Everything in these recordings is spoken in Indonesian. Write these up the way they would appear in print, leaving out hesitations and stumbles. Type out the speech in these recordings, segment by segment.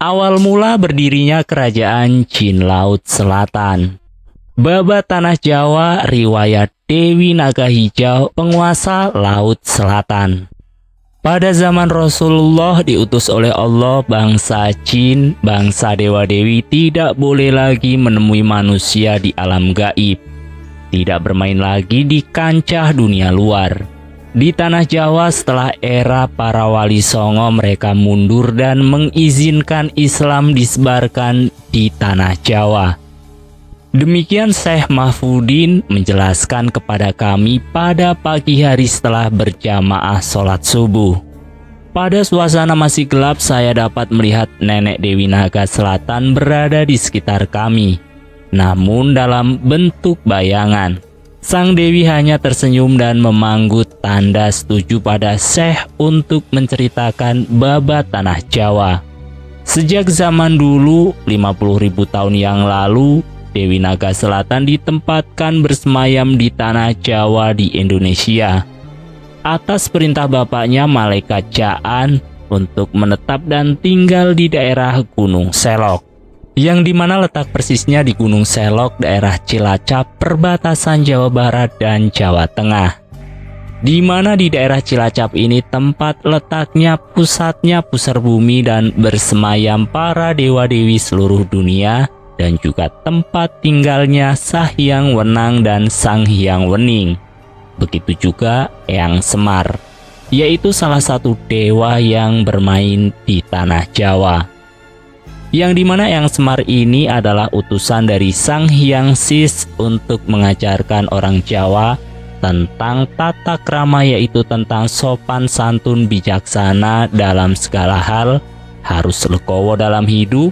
Awal mula berdirinya kerajaan Jin Laut Selatan. Babat Tanah Jawa, riwayat Dewi Naga Hijau, penguasa Laut Selatan. Pada zaman Rasulullah diutus oleh Allah, bangsa Jin, bangsa dewa-dewi tidak boleh lagi menemui manusia di alam gaib. Tidak bermain lagi di kancah dunia luar. Di Tanah Jawa setelah era para wali songo, mereka mundur dan mengizinkan Islam disebarkan di Tanah Jawa. Demikian Syekh Mahfudin menjelaskan kepada kami pada pagi hari setelah berjamaah sholat subuh. Pada suasana masih gelap, saya dapat melihat nenek Dewi Naga Selatan berada di sekitar kami, namun dalam bentuk bayangan. Sang Dewi hanya tersenyum dan memanggut tanda setuju pada Syekh untuk menceritakan babat Tanah Jawa. Sejak zaman dulu, 50.000 tahun yang lalu, Dewi Naga Selatan ditempatkan bersemayam di Tanah Jawa di Indonesia. Atas perintah bapaknya Malaikat Jaan untuk menetap dan tinggal di daerah Gunung Selok, yang dimana letak persisnya di Gunung Selok, daerah Cilacap, perbatasan Jawa Barat dan Jawa Tengah. Di mana di daerah Cilacap ini tempat letaknya pusatnya pusar bumi dan bersemayam para dewa-dewi seluruh dunia, dan juga tempat tinggalnya Sah Hyang Wenang dan Sang Hyang Wening. Begitu juga Eyang Semar, yaitu salah satu dewa yang bermain di Tanah Jawa. Yang dimana Eyang Semar ini adalah utusan dari Sang Hyang Sis untuk mengajarkan orang Jawa tentang tata krama, yaitu tentang sopan santun bijaksana dalam segala hal, harus legowo dalam hidup,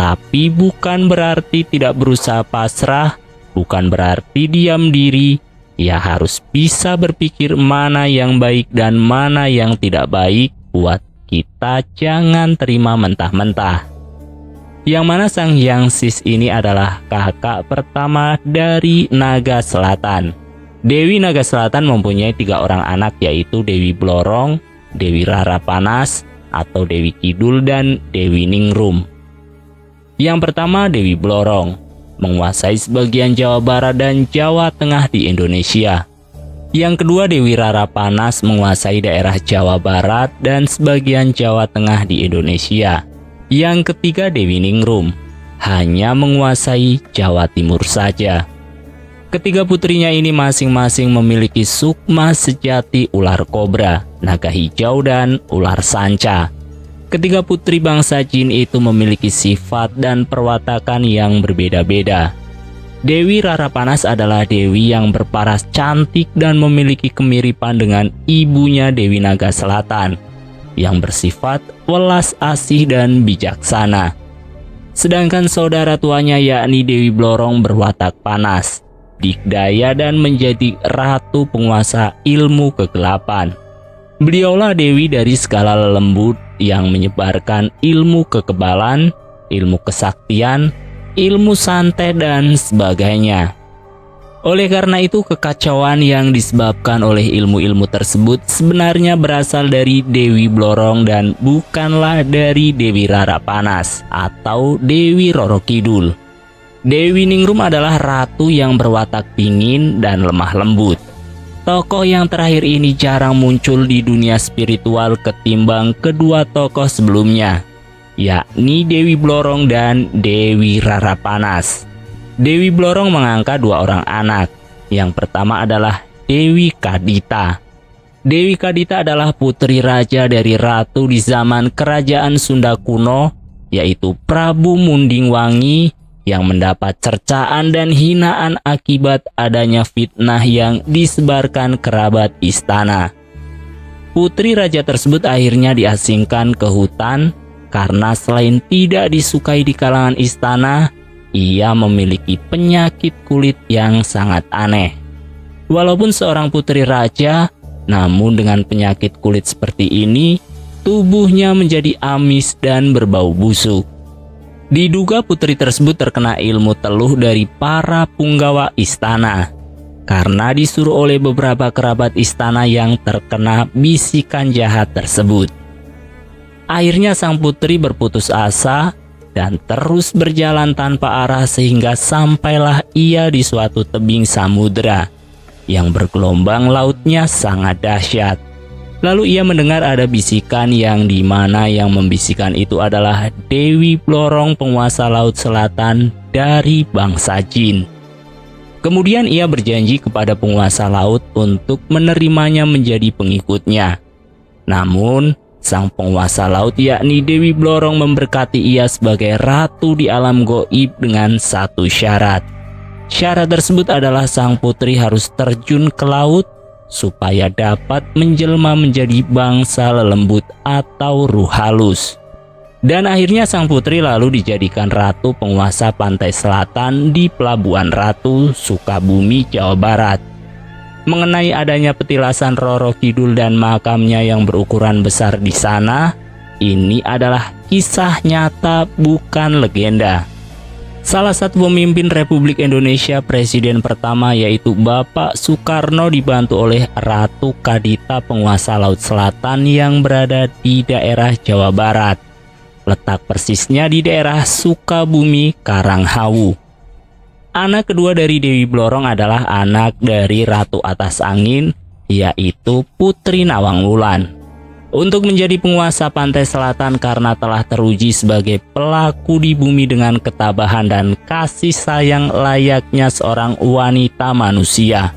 tapi bukan berarti tidak berusaha pasrah, bukan berarti diam diri, ya harus bisa berpikir mana yang baik dan mana yang tidak baik buat kita, jangan terima mentah-mentah. Yang mana Sang Hyang Sis ini adalah kakak pertama dari Naga Selatan. Dewi Naga Selatan mempunyai 3 orang anak, yaitu Dewi Blorong, Dewi Rara Panas atau Dewi Kidul, dan Dewi Ningrum. Yang pertama Dewi Blorong, menguasai sebagian Jawa Barat dan Jawa Tengah di Indonesia. Yang kedua Dewi Rara Panas, menguasai daerah Jawa Barat dan sebagian Jawa Tengah di Indonesia. Yang ketiga Dewi Ningrum, hanya menguasai Jawa Timur saja. Ketiga putrinya ini masing-masing memiliki sukma sejati ular kobra, naga hijau, dan ular sanca. Ketiga putri bangsa Jin itu memiliki sifat dan perwatakan yang berbeda-beda. Dewi Rara Panas adalah dewi yang berparas cantik dan memiliki kemiripan dengan ibunya Dewi Naga Selatan, yang bersifat welas asih dan bijaksana. Sedangkan saudara tuanya yakni Dewi Blorong berwatak panas, dikdaya, dan menjadi ratu penguasa ilmu kegelapan. Beliaulah dewi dari segala lembut yang menyebarkan ilmu kekebalan, ilmu kesaktian, ilmu santet, dan sebagainya. Oleh karena itu, kekacauan yang disebabkan oleh ilmu-ilmu tersebut sebenarnya berasal dari Dewi Blorong dan bukanlah dari Dewi Rara Panas atau Dewi Roro Kidul. Dewi Ningrum adalah ratu yang berwatak dingin dan lemah lembut. Tokoh yang terakhir ini jarang muncul di dunia spiritual ketimbang kedua tokoh sebelumnya, yakni Dewi Blorong dan Dewi Rara Panas. Dewi Blorong mengangkat 2 orang anak. Yang pertama adalah Dewi Kadita. Dewi Kadita adalah putri raja dari ratu di zaman kerajaan Sunda kuno, yaitu Prabu Mundingwangi, yang mendapat cercaan dan hinaan akibat adanya fitnah yang disebarkan kerabat istana. Putri raja tersebut akhirnya diasingkan ke hutan karena selain tidak disukai di kalangan istana, ia memiliki penyakit kulit yang sangat aneh. Walaupun seorang putri raja, namun dengan penyakit kulit seperti ini, tubuhnya menjadi amis dan berbau busuk. Diduga putri tersebut terkena ilmu teluh dari para punggawa istana, karena disuruh oleh beberapa kerabat istana yang terkena bisikan jahat tersebut. Akhirnya sang putri berputus asa dan terus berjalan tanpa arah sehingga sampailah ia di suatu tebing samudera yang bergelombang lautnya sangat dahsyat. Lalu ia mendengar ada bisikan yang dimana yang membisikkan itu adalah Dewi Blorong, penguasa Laut Selatan dari bangsa jin. Kemudian ia berjanji kepada penguasa laut untuk menerimanya menjadi pengikutnya. Namun, sang penguasa laut yakni Dewi Blorong memberkati ia sebagai ratu di alam goib dengan satu syarat. Syarat tersebut adalah sang putri harus terjun ke laut supaya dapat menjelma menjadi bangsa lelembut atau ruh halus. Dan akhirnya sang putri lalu dijadikan ratu penguasa pantai selatan di Pelabuhan Ratu, Sukabumi, Jawa Barat. Mengenai adanya petilasan Roro Kidul dan makamnya yang berukuran besar di sana, ini adalah kisah nyata bukan legenda. Salah satu pemimpin Republik Indonesia, presiden pertama yaitu Bapak Soekarno dibantu oleh Ratu Kadita, penguasa Laut Selatan yang berada di daerah Jawa Barat. Letak persisnya di daerah Sukabumi, Karanghawu. Anak kedua dari Dewi Blorong adalah anak dari Ratu Atas Angin, yaitu Putri Nawang Wulan. Untuk menjadi penguasa pantai selatan karena telah teruji sebagai pelaku di bumi dengan ketabahan dan kasih sayang layaknya seorang wanita manusia.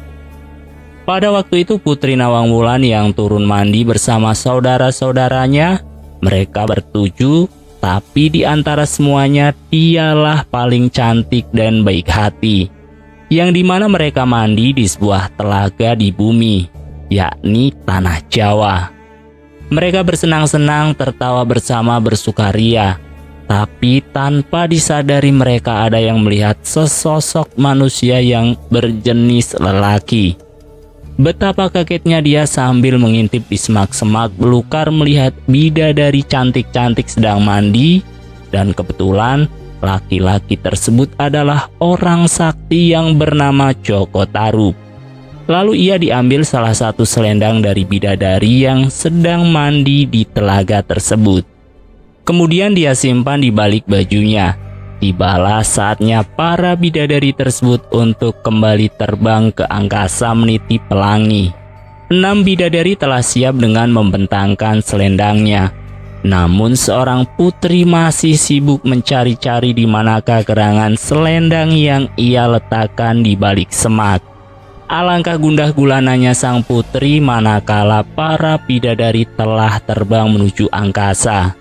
Pada waktu itu Putri Nawang Wulan yang turun mandi bersama saudara-saudaranya, mereka bertujuh. Tapi di antara semuanya dialah paling cantik dan baik hati, yang dimana mereka mandi di sebuah telaga di bumi, yakni Tanah Jawa. Mereka bersenang-senang, tertawa bersama, bersukaria, tapi tanpa disadari mereka ada yang melihat sesosok manusia yang berjenis lelaki. Betapa kagetnya dia sambil mengintip di semak-semak belukar melihat bidadari cantik-cantik sedang mandi, dan kebetulan laki-laki tersebut adalah orang sakti yang bernama Joko Tarub. Lalu ia diambil salah satu selendang dari bidadari yang sedang mandi di telaga tersebut. Kemudian dia simpan di balik bajunya. Tibalah saatnya para bidadari tersebut untuk kembali terbang ke angkasa meniti pelangi. 6 bidadari telah siap dengan membentangkan selendangnya. Namun seorang putri masih sibuk mencari-cari di manakah gerangan selendang yang ia letakkan di balik semak. Alangkah gundah gulananya sang putri manakala para bidadari telah terbang menuju angkasa.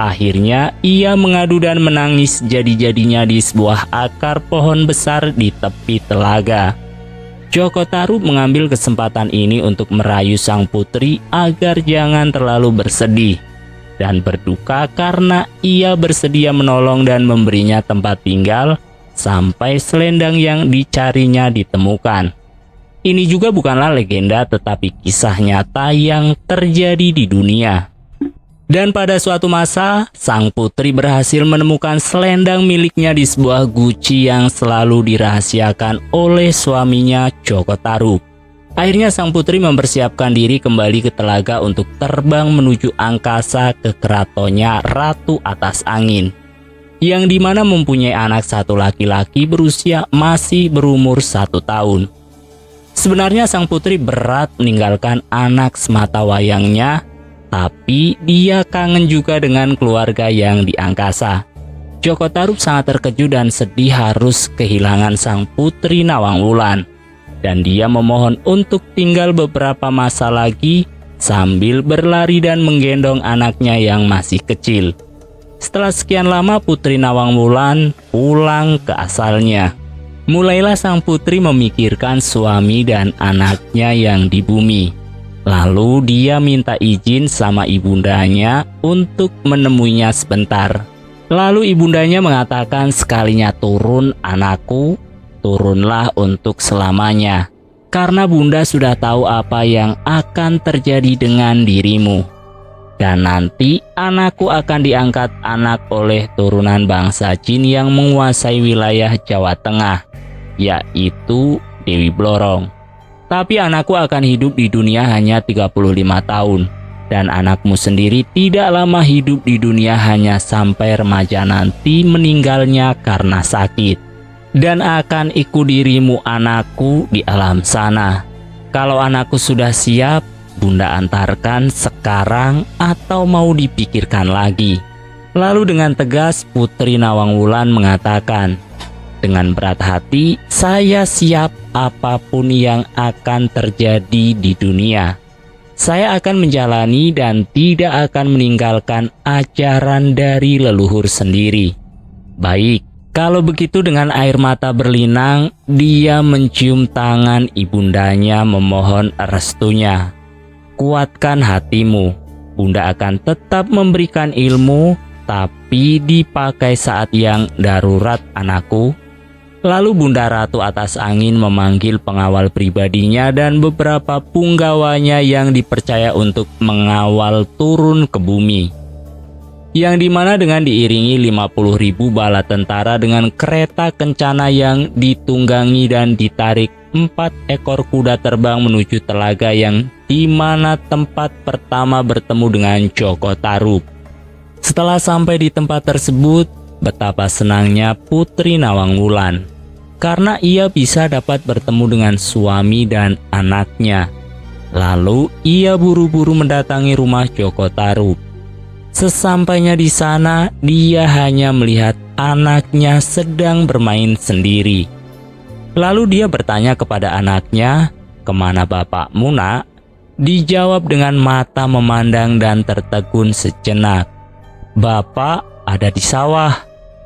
Akhirnya ia mengadu dan menangis jadi-jadinya di sebuah akar pohon besar di tepi telaga. Joko Tarub mengambil kesempatan ini untuk merayu sang putri agar jangan terlalu bersedih dan berduka karena ia bersedia menolong dan memberinya tempat tinggal sampai selendang yang dicarinya ditemukan. Ini juga bukanlah legenda tetapi kisah nyata yang terjadi di dunia. Dan pada suatu masa, sang putri berhasil menemukan selendang miliknya di sebuah guci yang selalu dirahasiakan oleh suaminya Joko Tarub. Akhirnya sang putri mempersiapkan diri kembali ke telaga untuk terbang menuju angkasa ke keratonnya Ratu Atas Angin, yang dimana mempunyai anak satu laki-laki berusia masih berumur 1 tahun. Sebenarnya sang putri berat meninggalkan anak semata wayangnya, tapi dia kangen juga dengan keluarga yang di angkasa. Joko Tarub sangat terkejut dan sedih harus kehilangan sang putri Nawang Wulan. Dan dia memohon untuk tinggal beberapa masa lagi sambil berlari dan menggendong anaknya yang masih kecil. Setelah sekian lama Putri Nawang Wulan pulang ke asalnya. Mulailah sang putri memikirkan suami dan anaknya yang di bumi. Lalu dia minta izin sama ibundanya untuk menemuinya sebentar. Lalu ibundanya mengatakan, "Sekalinya turun anakku, turunlah untuk selamanya. Karena bunda sudah tahu apa yang akan terjadi dengan dirimu. Dan nanti anakku akan diangkat anak oleh turunan bangsa jin yang menguasai wilayah Jawa Tengah, yaitu Dewi Blorong. Tapi anakku akan hidup di dunia hanya 35 tahun. dan anakmu sendiri tidak lama hidup di dunia hanya sampai remaja nanti meninggalnya karena sakit. Dan akan ikut dirimu anakku di alam sana. Kalau anakku sudah siap, Bunda antarkan sekarang atau mau dipikirkan lagi?" Lalu dengan tegas Putri Nawangwulan mengatakan, "Dengan berat hati, saya siap apapun yang akan terjadi di dunia. Saya akan menjalani dan tidak akan meninggalkan ajaran dari leluhur sendiri." "Baik, kalau begitu," dengan air mata berlinang, dia mencium tangan ibundanya memohon restunya. "Kuatkan hatimu, Bunda akan tetap memberikan ilmu, tapi dipakai saat yang darurat anakku." Lalu Bunda Ratu Atas Angin memanggil pengawal pribadinya dan beberapa punggawanya yang dipercaya untuk mengawal turun ke bumi. Yang dimana dengan diiringi 50.000 bala tentara dengan kereta kencana yang ditunggangi dan ditarik 4 ekor kuda terbang menuju telaga yang dimana tempat pertama bertemu dengan Joko Tarub. Setelah sampai di tempat tersebut, betapa senangnya Putri Nawangwulan karena ia bisa dapat bertemu dengan suami dan anaknya. Lalu ia buru-buru mendatangi rumah Joko Tarub. Sesampainya di sana, dia hanya melihat anaknya sedang bermain sendiri. Lalu dia bertanya kepada anaknya, "Kemana bapakmu, Nak?" Dijawab dengan mata memandang dan tertegun sejenak, "Bapak ada di sawah,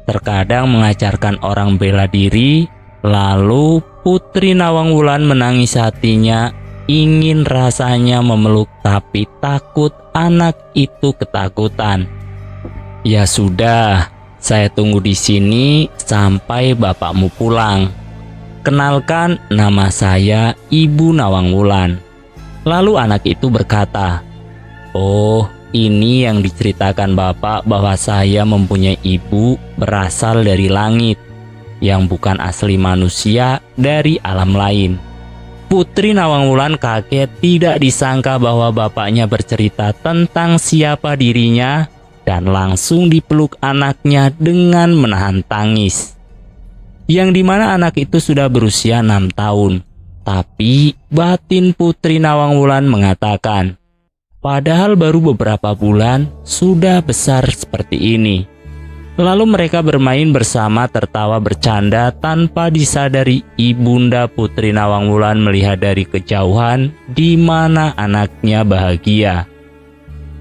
terkadang mengajarkan orang bela diri." Lalu Putri Nawangwulan menangis hatinya, ingin rasanya memeluk tapi takut anak itu ketakutan. "Ya sudah, saya tunggu di sini sampai bapakmu pulang. Kenalkan, nama saya Ibu Nawangwulan." Lalu anak itu berkata, "Oh, ini yang diceritakan bapak bahwa saya mempunyai ibu berasal dari langit, yang bukan asli manusia, dari alam lain." Putri Nawangwulan kaget, tidak disangka bahwa bapaknya bercerita tentang siapa dirinya dan langsung dipeluk anaknya dengan menahan tangis. Yang dimana anak itu sudah berusia 6 tahun. Tapi batin Putri Nawangwulan mengatakan, padahal baru beberapa bulan sudah besar seperti ini. Lalu mereka bermain bersama, tertawa bercanda tanpa disadari ibunda Putri Nawangwulan melihat dari kejauhan di mana anaknya bahagia.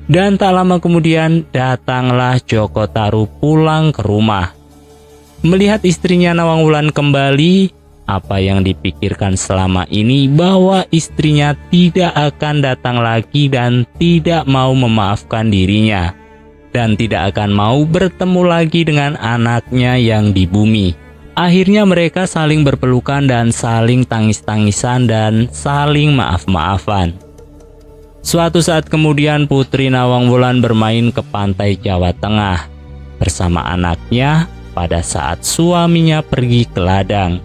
Dan tak lama kemudian datanglah Joko Tarub pulang ke rumah. Melihat istrinya Nawangwulan kembali, apa yang dipikirkan selama ini bahwa istrinya tidak akan datang lagi dan tidak mau memaafkan dirinya. Dan tidak akan mau bertemu lagi dengan anaknya yang di bumi. Akhirnya mereka saling berpelukan dan saling tangis-tangisan dan saling maaf-maafan. Suatu saat kemudian Putri Nawangwulan bermain ke pantai Jawa Tengah bersama anaknya pada saat suaminya pergi ke ladang.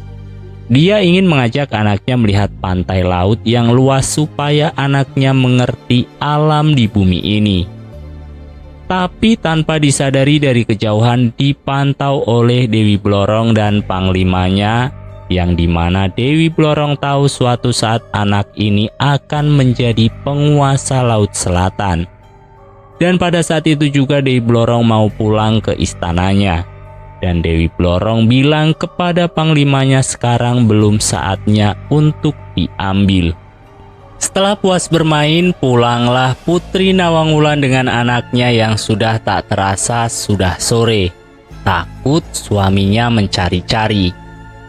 Dia ingin mengajak anaknya melihat pantai laut yang luas supaya anaknya mengerti alam di bumi ini. Tapi tanpa disadari dari kejauhan dipantau oleh Dewi Blorong dan panglimanya, yang dimana Dewi Blorong tahu suatu saat anak ini akan menjadi penguasa Laut Selatan. Dan pada saat itu juga Dewi Blorong mau pulang ke istananya. Dan Dewi Blorong bilang kepada panglimanya sekarang belum saatnya untuk diambil. Setelah puas bermain, pulanglah Putri Nawangwulan dengan anaknya yang sudah tak terasa sudah sore. Takut suaminya mencari-cari.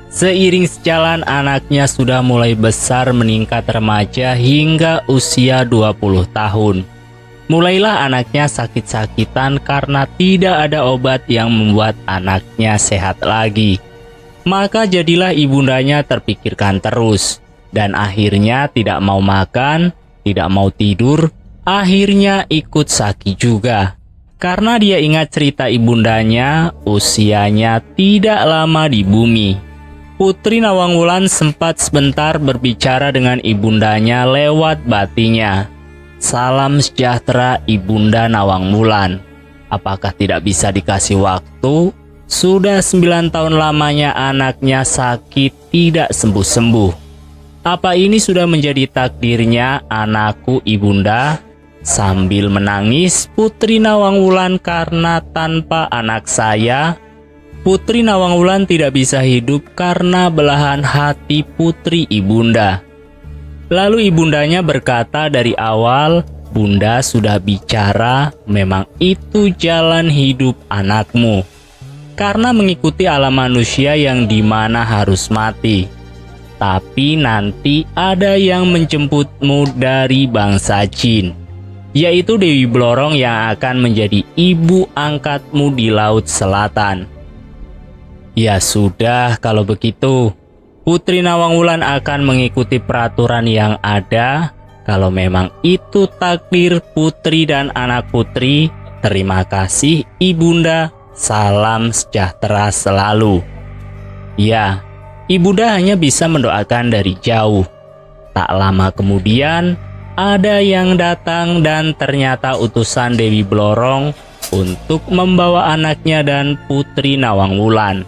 Seiring sejalan anaknya sudah mulai besar meningkat remaja hingga usia 20 tahun. Mulailah anaknya sakit-sakitan karena tidak ada obat yang membuat anaknya sehat lagi. Maka jadilah ibundanya terpikirkan terus. Dan akhirnya tidak mau makan, tidak mau tidur, akhirnya ikut sakit juga. Karena dia ingat cerita ibundanya, usianya tidak lama di bumi. Putri Nawangwulan sempat sebentar berbicara dengan ibundanya lewat batinya. Salam sejahtera Ibunda Nawang Wulan. Apakah tidak bisa dikasih waktu? Sudah 9 tahun lamanya anaknya sakit tidak sembuh-sembuh. Apa ini sudah menjadi takdirnya anakku Ibunda? Sambil menangis, Putri Nawang Wulan karena tanpa anak saya, Putri Nawang Wulan tidak bisa hidup karena belahan hati Putri Ibunda. Lalu ibundanya berkata dari awal, Bunda sudah bicara, memang itu jalan hidup anakmu. Karena mengikuti alam manusia yang dimana harus mati. Tapi nanti ada yang menjemputmu dari bangsa jin, yaitu Dewi Blorong yang akan menjadi ibu angkatmu di Laut Selatan. Ya sudah kalau begitu. Putri Nawang Wulan akan mengikuti peraturan yang ada. Kalau memang itu takdir putri dan anak putri, terima kasih Ibunda, salam sejahtera selalu. Ya, Ibunda hanya bisa mendoakan dari jauh. Tak lama kemudian, ada yang datang dan ternyata utusan Dewi Blorong untuk membawa anaknya dan Putri Nawang Wulan.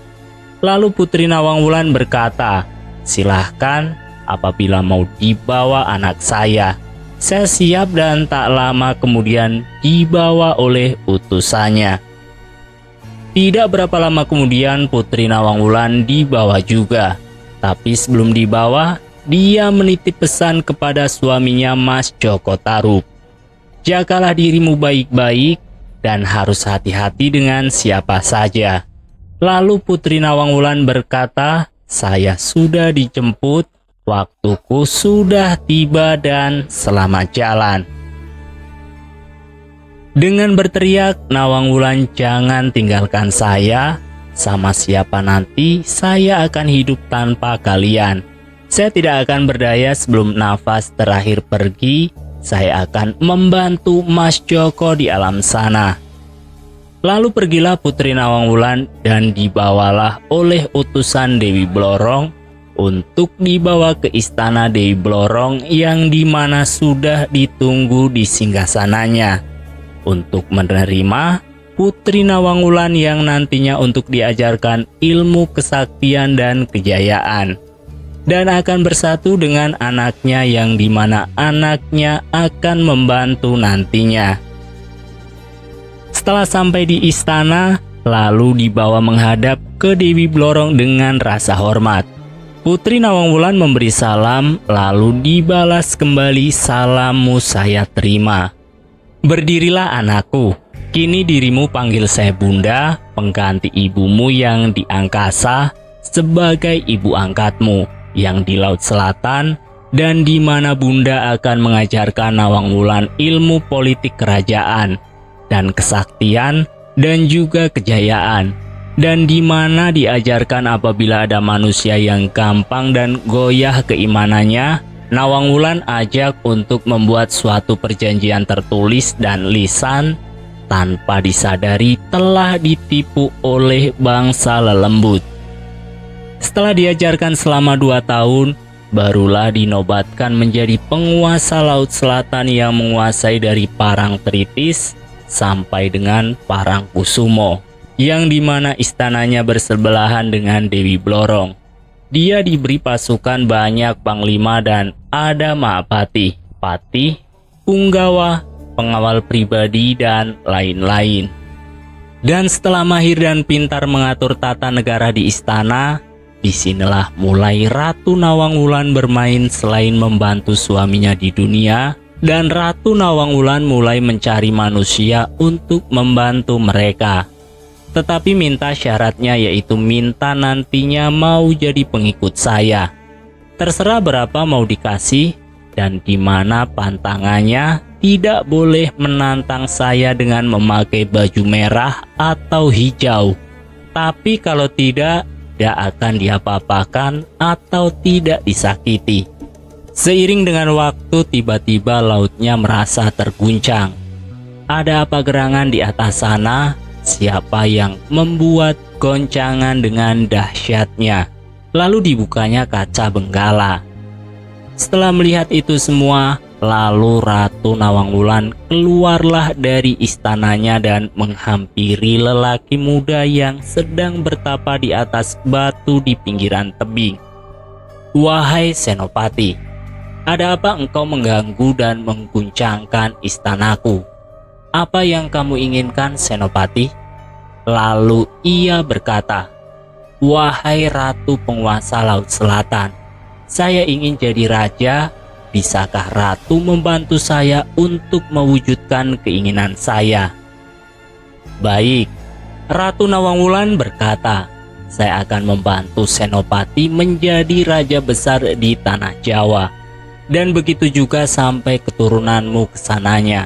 Lalu Putri Nawang Wulan berkata, silahkan apabila mau dibawa anak saya. Saya siap dan tak lama kemudian dibawa oleh utusannya. Tidak berapa lama kemudian Putri Nawang Wulan dibawa juga. Tapi sebelum dibawa, dia menitip pesan kepada suaminya Mas Joko Tarub. Jagalah dirimu baik-baik dan harus hati-hati dengan siapa saja. Lalu Putri Nawang Wulan berkata, saya sudah dijemput, waktuku sudah tiba dan selamat jalan. Dengan berteriak, Nawang Wulan jangan tinggalkan saya, sama siapa nanti saya akan hidup tanpa kalian. Saya tidak akan berdaya sebelum nafas terakhir pergi, saya akan membantu Mas Joko di alam sana. Lalu pergilah Putri Nawang Wulan dan dibawalah oleh utusan Dewi Blorong untuk dibawa ke istana Dewi Blorong yang dimana sudah ditunggu di singgasananya untuk menerima Putri Nawang Wulan yang nantinya untuk diajarkan ilmu kesaktian dan kejayaan dan akan bersatu dengan anaknya yang dimana anaknya akan membantu nantinya. Setelah sampai di istana, lalu dibawa menghadap ke Dewi Blorong dengan rasa hormat. Putri Nawang Wulan memberi salam, lalu dibalas kembali salammu saya terima. Berdirilah anakku, kini dirimu panggil saya Bunda, pengganti ibumu yang di angkasa sebagai ibu angkatmu yang di Laut Selatan, dan di mana Bunda akan mengajarkan Nawang Wulan ilmu politik kerajaan dan kesaktian dan juga kejayaan, dan di mana diajarkan apabila ada manusia yang gampang dan goyah keimanannya, Nawang Wulan ajak untuk membuat suatu perjanjian tertulis dan lisan tanpa disadari telah ditipu oleh bangsa lelembut. Setelah diajarkan selama 2 tahun, barulah dinobatkan menjadi penguasa Laut Selatan yang menguasai dari Parang Tritis sampai dengan Parang Kusumo, yang dimana istananya bersebelahan dengan Dewi Blorong. Dia diberi pasukan banyak panglima dan ada Mahapati, Patih, Punggawa, pengawal pribadi, dan lain-lain. Dan setelah mahir dan pintar mengatur tata negara di istana, disinilah mulai Ratu Nawang Wulan bermain selain membantu suaminya di dunia, dan Ratu Nawang Wulan mulai mencari manusia untuk membantu mereka. Tetapi minta syaratnya, yaitu minta nantinya mau jadi pengikut saya. Terserah berapa mau dikasih, dan di mana pantangannya tidak boleh menantang saya dengan memakai baju merah atau hijau. Tapi kalau tidak akan diapa-apakan atau tidak disakiti. Seiring dengan waktu, tiba-tiba lautnya merasa terguncang. Ada apa gerangan di atas sana? Siapa yang membuat goncangan dengan dahsyatnya? Lalu dibukanya kaca benggala. Setelah melihat itu semua, Lalu Ratu Nawangwulan keluarlah dari istananya dan menghampiri lelaki muda yang sedang bertapa di atas batu di pinggiran tebing. "Wahai Senopati, ada apa engkau mengganggu dan mengguncangkan istanaku? Apa yang kamu inginkan, Senopati?" Lalu ia berkata, "Wahai Ratu Penguasa Laut Selatan, saya ingin jadi raja. Bisakah Ratu membantu saya untuk mewujudkan keinginan saya?" "Baik," Ratu Nawangwulan berkata, "saya akan membantu Senopati menjadi raja besar di tanah Jawa, dan begitu juga sampai keturunanmu kesananya.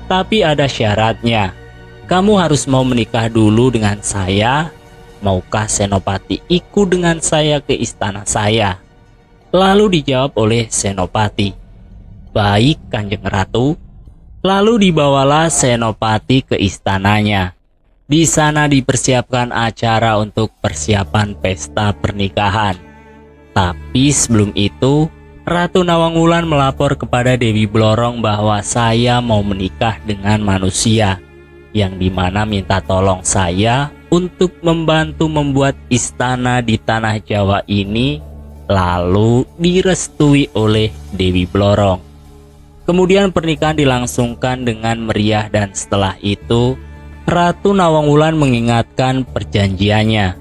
Tapi ada syaratnya, kamu harus mau menikah dulu dengan saya. Maukah Senopati ikut dengan saya ke istana saya?" Lalu dijawab oleh Senopati, "Baik, Kanjeng Ratu." Lalu dibawalah Senopati ke istananya. Di sana dipersiapkan acara untuk persiapan pesta pernikahan. Tapi sebelum itu, Ratu Nawangwulan melapor kepada Dewi Blorong bahwa saya mau menikah dengan manusia, yang dimana minta tolong saya untuk membantu membuat istana di tanah Jawa ini, lalu direstui oleh Dewi Blorong. Kemudian pernikahan dilangsungkan dengan meriah, dan setelah itu Ratu Nawangwulan mengingatkan perjanjiannya.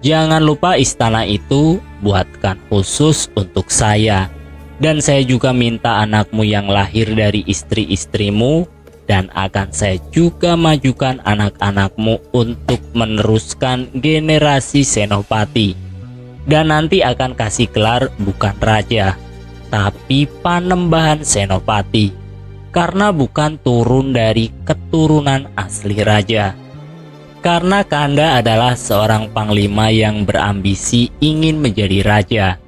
"Jangan lupa istana itu buatkan khusus untuk saya, dan saya juga minta anakmu yang lahir dari istri-istrimu, dan akan saya juga majukan anak-anakmu untuk meneruskan generasi Senopati. Dan nanti akan kasih gelar bukan raja, tapi Panembahan Senopati, karena bukan turun dari keturunan asli raja. Karena Kanda adalah seorang panglima yang berambisi ingin menjadi raja.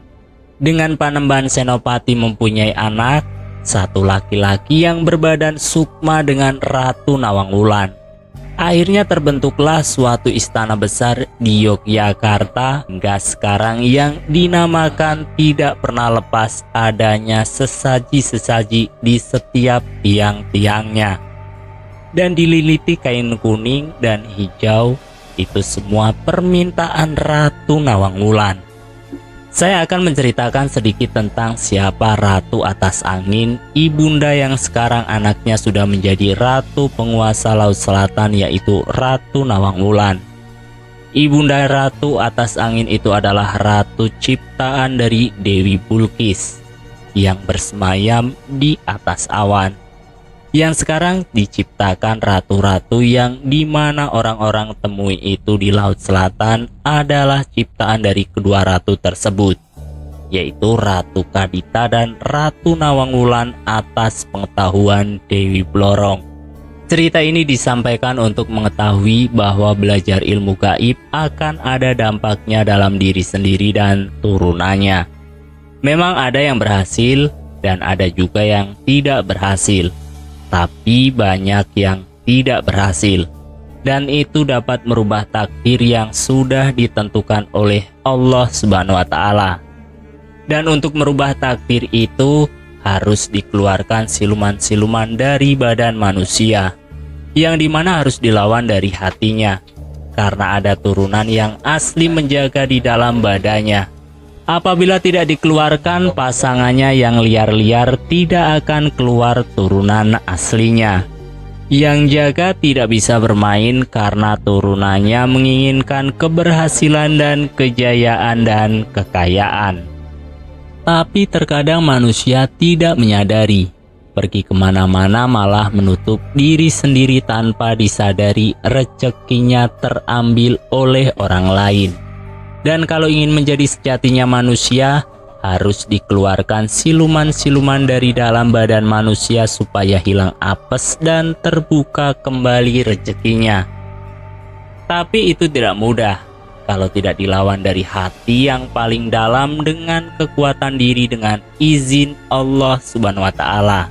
Dengan Panembahan Senopati mempunyai anak, satu laki-laki yang berbadan sukma dengan Ratu Nawangwulan. Akhirnya terbentuklah suatu istana besar di Yogyakarta hingga sekarang yang dinamakan tidak pernah lepas adanya sesaji-sesaji di setiap tiang-tiangnya. Dan dililiti kain kuning dan hijau, itu semua permintaan Ratu Nawangwulan. Saya akan menceritakan sedikit tentang siapa Ratu Atas Angin, ibunda yang sekarang anaknya sudah menjadi Ratu Penguasa Laut Selatan, yaitu Ratu Nawangwulan. Ibunda Ratu Atas Angin itu adalah ratu ciptaan dari Dewi Bulkis yang bersemayam di atas awan, yang sekarang diciptakan ratu-ratu yang dimana orang-orang temui itu di Laut Selatan adalah ciptaan dari kedua ratu tersebut, yaitu Ratu Kadita dan Ratu Nawangwulan atas pengetahuan Dewi Blorong. Cerita ini disampaikan untuk mengetahui bahwa belajar ilmu gaib akan ada dampaknya dalam diri sendiri dan turunannya. Memang ada yang berhasil dan ada juga yang tidak berhasil, tapi banyak yang tidak berhasil, dan itu dapat merubah takdir yang sudah ditentukan oleh Allah Subhanahu wa Ta'ala. Dan untuk merubah takdir itu harus dikeluarkan siluman-siluman dari badan manusia, yang dimana harus dilawan dari hatinya, karena ada turunan yang asli menjaga di dalam badannya. Apabila tidak dikeluarkan pasangannya yang liar-liar, tidak akan keluar turunan aslinya. Yang jaga tidak bisa bermain karena turunannya menginginkan keberhasilan dan kejayaan dan kekayaan. Tapi terkadang manusia tidak menyadari, pergi kemana-mana malah menutup diri sendiri tanpa disadari rezekinya terambil oleh orang lain. Dan kalau ingin menjadi sejatinya manusia, harus dikeluarkan siluman-siluman dari dalam badan manusia supaya hilang apes dan terbuka kembali rezekinya. Tapi itu tidak mudah kalau tidak dilawan dari hati yang paling dalam dengan kekuatan diri dengan izin Allah Subhanahu wa Ta'ala.